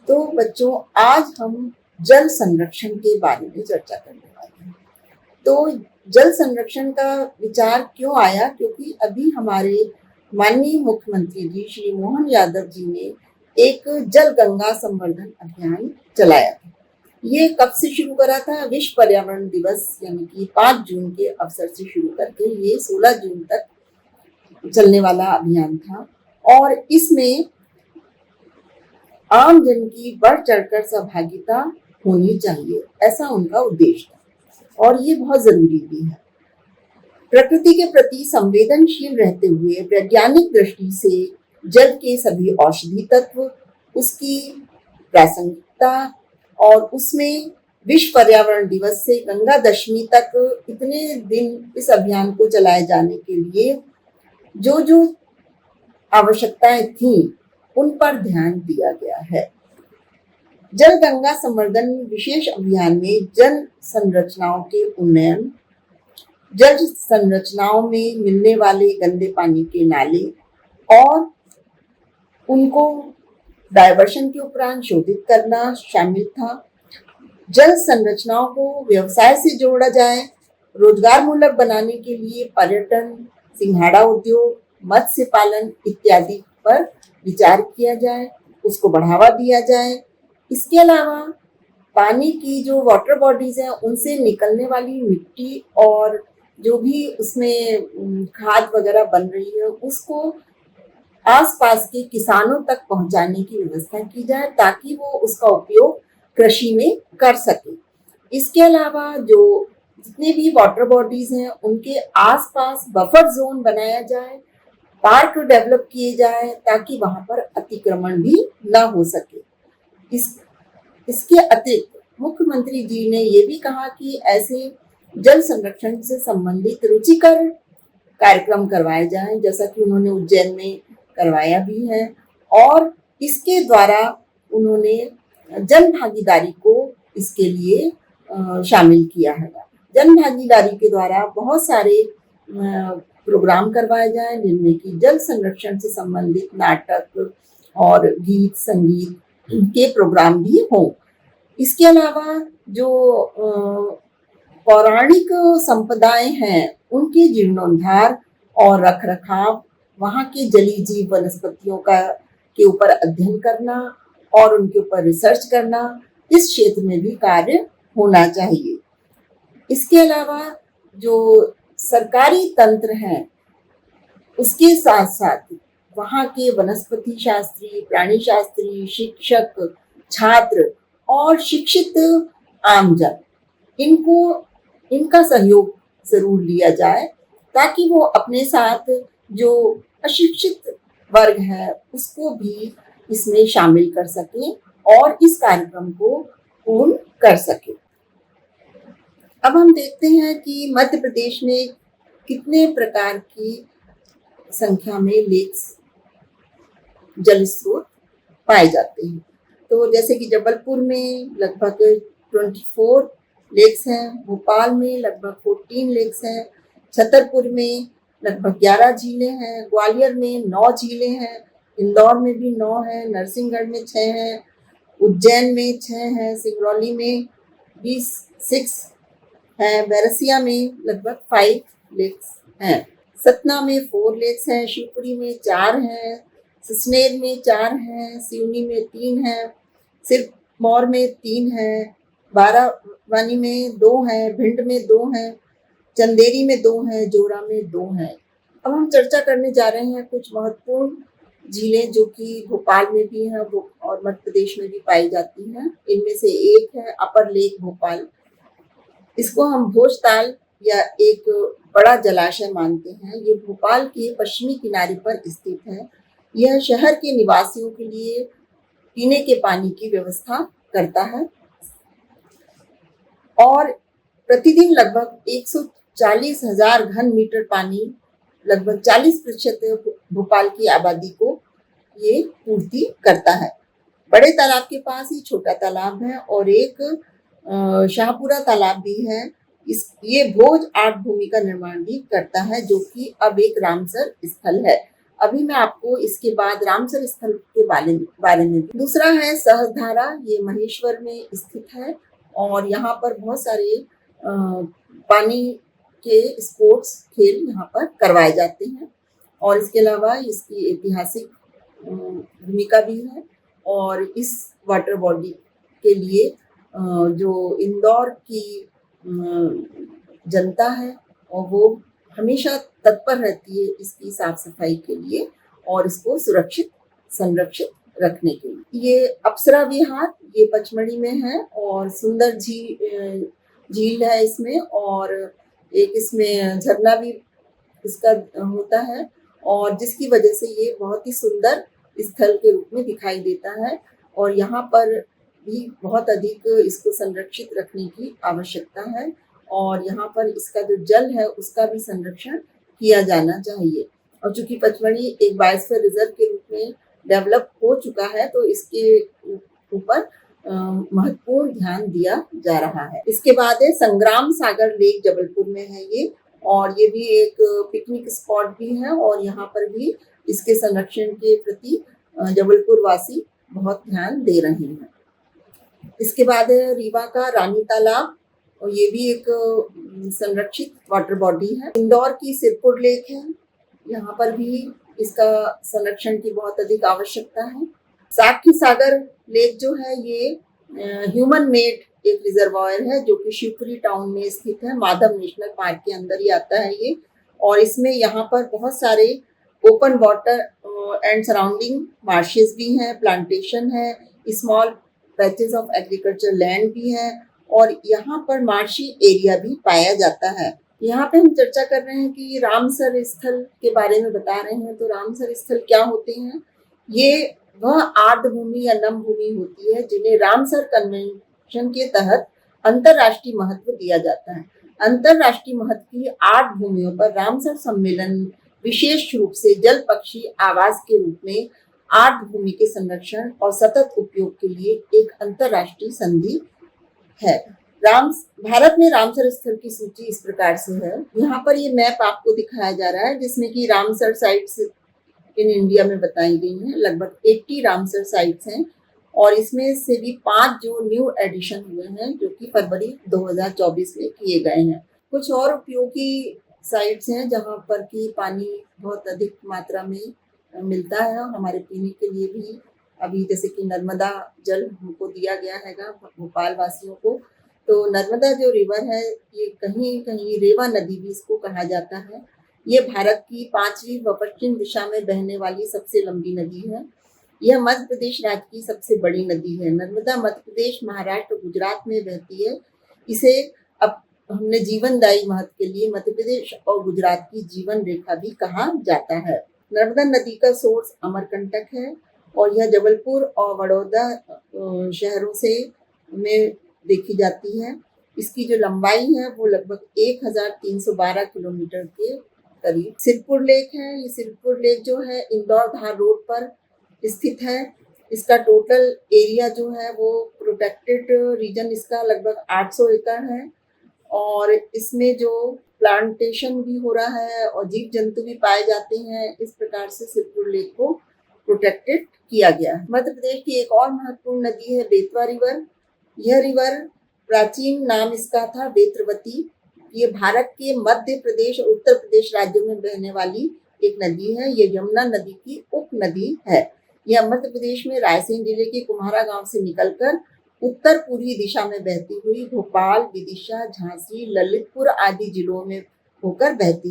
तो बच्चों, आज हम जल संरक्षण के बारे में चर्चा करने वाले हैं। तो जल संरक्षण का विचार क्यों आया? क्योंकि अभी हमारे माननीय मुख्यमंत्री जी श्री मोहन यादव जी ने एक जल गंगा संवर्धन अभियान चलाया था। ये कब से शुरू करा था? विश्व पर्यावरण दिवस यानी कि 5 जून के अवसर से शुरू करके ये 16 जून तक चलने वाला अभियान था और इसमें आम जन की बढ़ चढ़कर सहभागिता होनी चाहिए, ऐसा उनका उद्देश्य था और ये बहुत जरूरी भी है। प्रकृति के प्रति संवेदनशील रहते हुए वैज्ञानिक दृष्टि से जल के सभी औषधि तत्व, उसकी प्रासंगिकता और उसमें विश्व पर्यावरण दिवस से गंगा दशमी तक इतने दिन इस अभियान को चलाए जाने के लिए जो जो आवश्यकताएं थी उन पर ध्यान दिया गया है। जल गंगा संवर्धन विशेष अभियान में जल संरचनाओं के उन्नयन, जल संरचनाओं में मिलने वाले गंदे पानी के नाले और उनको डायवर्शन के उपरांत शोधित करना शामिल था। जल संरचनाओं को व्यवसाय से जोड़ा जाए, रोजगार मूलक बनाने के लिए पर्यटन, सिंघाड़ा उद्योग, मत्स्य पालन इत्यादि पर विचार किया जाए, उसको बढ़ावा दिया जाए। इसके अलावा पानी की जो वाटर बॉडीज हैं उनसे निकलने वाली मिट्टी और जो भी उसमें खाद वगैरह बन रही है उसको आसपास के किसानों तक पहुंचाने की व्यवस्था की जाए ताकि वो उसका उपयोग कृषि में कर सके। इसके अलावा जो जितने भी वाटर बॉडीज हैं उनके आसपास बफर जोन बनाया जाए, पार्क डेवलप किए जाए ताकि वहां पर अतिक्रमण भी ना हो सके। इसके अतिरिक्त मुख्यमंत्री जी ने ये भी कहा कि ऐसे जल संरक्षण से संबंधित रुचिकर कार्यक्रम करवाए जाएं, जैसा कि उन्होंने उज्जैन में करवाया भी है और इसके द्वारा उन्होंने जन भागीदारी को इसके लिए शामिल किया है। जन भागीदारी के द्वारा बहुत सारे प्रोग्राम करवाए जाएं जिनमें कि जल संरक्षण से संबंधित नाटक और गीत संगीत के प्रोग्राम भी हों। इसके अलावा जो पौराणिक संपदाएं हैं उनके जीर्णोद्धार और रखरखाव, वहाँ के जलीय जीव वनस्पतियों का के ऊपर अध्ययन करना और उनके ऊपर रिसर्च करना, इस क्षेत्र में भी कार्य होना चाहिए। इसके अलावा जो सरकारी तंत्र हैं उसके साथ साथ वहाँ के वनस्पति शास्त्री, प्राणी शास्त्री, शिक्षक, छात्र और शिक्षित आमजन इनका सहयोग जरूर लिया जाए ताकि वो अपने साथ जो अशिक्षित वर्ग है उसको भी इसमें शामिल कर सकें और इस कार्यक्रम को पूर्ण कर सकें। अब हम देखते हैं कि मध्य प्रदेश में कितने प्रकार की संख्या में लेक्स जल स्रोत पाए जाते हैं। तो जैसे कि जबलपुर में लगभग 24 लेक्स हैं, भोपाल में लगभग 14 लेक्स हैं, छतरपुर में लगभग 11 झीलें हैं, ग्वालियर में 9 झीलें हैं, इंदौर में भी 9 हैं, नरसिंहगढ़ में 6 हैं, उज्जैन में 6 हैं, सिंगरौली में भी 6 हैं, बैरसिया में लगभग 5 लेक्स हैं, सतना में 4 लेक्स हैं, शिवपुरी में 4 हैं, सुसनेर में 4 हैं, सिवनी में 3 हैं, सिरमौर में 3 हैं, बारावानी में 2 हैं, भिंड में 2 हैं, चंदेरी में 2 हैं, जोरा में 2 हैं। अब हम चर्चा करने जा रहे हैं कुछ महत्वपूर्ण झीलें जो कि भोपाल में भी हैं और मध्य प्रदेश में भी पाई जाती हैं। इनमें से एक है अपर लेक भोपाल। इसको हम भोजताल या एक बड़ा जलाशय मानते हैं। ये भोपाल के पश्चिमी किनारे पर स्थित है। यह शहर के निवासियों के लिए पीने के पानी की व्यवस्था करता है और प्रतिदिन लगभग 140,000 घन मीटर पानी, लगभग 40% भोपाल की आबादी को ये पूर्ति करता है। बड़े तालाब के पास ही छोटा तालाब है और एक शाहपुरा तालाब भी है। ये भोज आर्ट भूमि का निर्माण भी करता है जो कि अब एक रामसर स्थल है। अभी मैं आपको इसके बाद रामसर स्थल के बारे में दूसरा है सहस्त्रधारा। ये महेश्वर में स्थित है और यहाँ पर बहुत सारे पानी के स्पोर्ट्स खेल यहाँ पर करवाए जाते हैं और इसके अलावा इसकी ऐतिहासिक भूमिका भी है। और इस वाटर बॉडी के लिए जो इंदौर की जनता है और वो हमेशा तत्पर रहती है इसकी साफ सफाई के लिए और इसको सुरक्षित संरक्षित रखने के लिए। ये अप्सरा विहार ये पचमढ़ी में है और सुंदर झील है इसमें और एक इसमें झरना भी इसका होता है और जिसकी वजह से ये बहुत ही सुंदर स्थल के रूप में दिखाई देता है और यहाँ पर भी बहुत अधिक इसको संरक्षित रखने की आवश्यकता है और यहाँ पर इसका जो जल है उसका भी संरक्षण किया जाना चाहिए। और चूंकि पचमढ़ी एक बायोस्फीयर रिजर्व के रूप में डेवलप हो चुका है तो इसके ऊपर महत्वपूर्ण ध्यान दिया जा रहा है। इसके बाद है संग्राम सागर लेक, जबलपुर में है ये और ये भी एक पिकनिक स्पॉट भी है और यहाँ पर भी इसके संरक्षण के प्रति जबलपुर वासी बहुत ध्यान दे रहे हैं। इसके बाद है रीवा का रानी तालाब और ये भी एक संरक्षित वाटर बॉडी है। इंदौर की सिरपुर लेक है, यहाँ पर भी इसका संरक्षण की बहुत अधिक आवश्यकता है। साक्षी सागर लेक जो है ये ह्यूमन मेड एक रिजर्वायर है जो कि शिवपुरी टाउन में स्थित है, माधव नेशनल पार्क के अंदर ही आता है ये और इसमें यहाँ पर बहुत सारे open water and surrounding marches भी हैं, प्लांटेशन है, small patches of agriculture land भी है और यहाँ पर मार्शी एरिया भी पाया जाता है। यहाँ पे हम चर्चा कर रहे हैं कि रामसर स्थल के बारे में बता रहे हैं। तो रामसर स्थल क्या होते हैं? ये वह आर्द्र भूमि या नम भूमि होती है जिन्हें रामसर कन्वेंशन के तहत अंतरराष्ट्रीय महत्व दिया जाता है। अंतरराष्ट्रीय महत्व की 8 भूमियों पर रामसर सम्मेलन विशेष रूप से जल पक्षी आवास के रूप में आर्द्र भूमि के संरक्षण और सतत उपयोग के लिए एक अंतरराष्ट्रीय संधि है। भारत में रामसर स्थल की सूची इस प्रकार से है। यहाँ पर ये मैप आपको दिखाया जा रहा है जिसमें कि रामसर साइट्स इन इंडिया में बताई गई हैं। लगभग 80 रामसर साइट्स हैं और इसमें से भी 5 जो न्यू एडिशन हुए हैं जो कि फरवरी 2024 में किए गए हैं। कुछ और उपयोगी साइट्स हैं जहाँ पर कि पानी बहुत अधिक मात्रा में मिलता है और हमारे पीने के लिए भी अभी जैसे कि नर्मदा जल हमको दिया गया हैगा भोपाल वासियों को। तो नर्मदा जो रिवर है ये कहीं कहीं रेवा नदी भी इसको कहा जाता है। ये भारत की 5वीं व पश्चिम दिशा में बहने वाली सबसे लंबी नदी है। यह मध्य प्रदेश राज्य की सबसे बड़ी नदी है। नर्मदा मध्य प्रदेश, महाराष्ट्र, गुजरात में बहती है। इसे अब हमने जीवनदायी महत्व के लिए मध्य प्रदेश और गुजरात की जीवन रेखा भी कहा जाता है। नर्मदा नदी का सोर्स अमरकंटक है और यह जबलपुर और बड़ौदा शहरों से में देखी जाती है। इसकी जो लंबाई है वो लगभग 1312 किलोमीटर के करीब। सिरपुर लेक है। ये सिरपुर लेक जो है इंदौर धार रोड पर स्थित है। इसका टोटल एरिया जो है वो प्रोटेक्टेड रीजन इसका लगभग 800 एकड़ है और इसमें जो प्लांटेशन भी हो रहा है और जीव जंतु भी पाए जाते हैं। इस प्रकार से सिरपुर लेक को प्रोटेक्टेड किया गया है। मध्य प्रदेश की एक और महत्वपूर्ण नदी है बेतवा रिवर। यह रिवर प्राचीन नाम इसका था बेत्रवती। ये भारत के मध्य प्रदेश और उत्तर प्रदेश राज्यों में बहने वाली एक नदी है। ये यमुना नदी की उप नदी है। यह मध्य प्रदेश में रायसेन जिले के कुम्हारा गांव से निकलकर उत्तर पूर्वी दिशा में बहती हुई भोपाल, विदिशा, झांसी, ललितपुर आदि जिलों में होकर बहती है।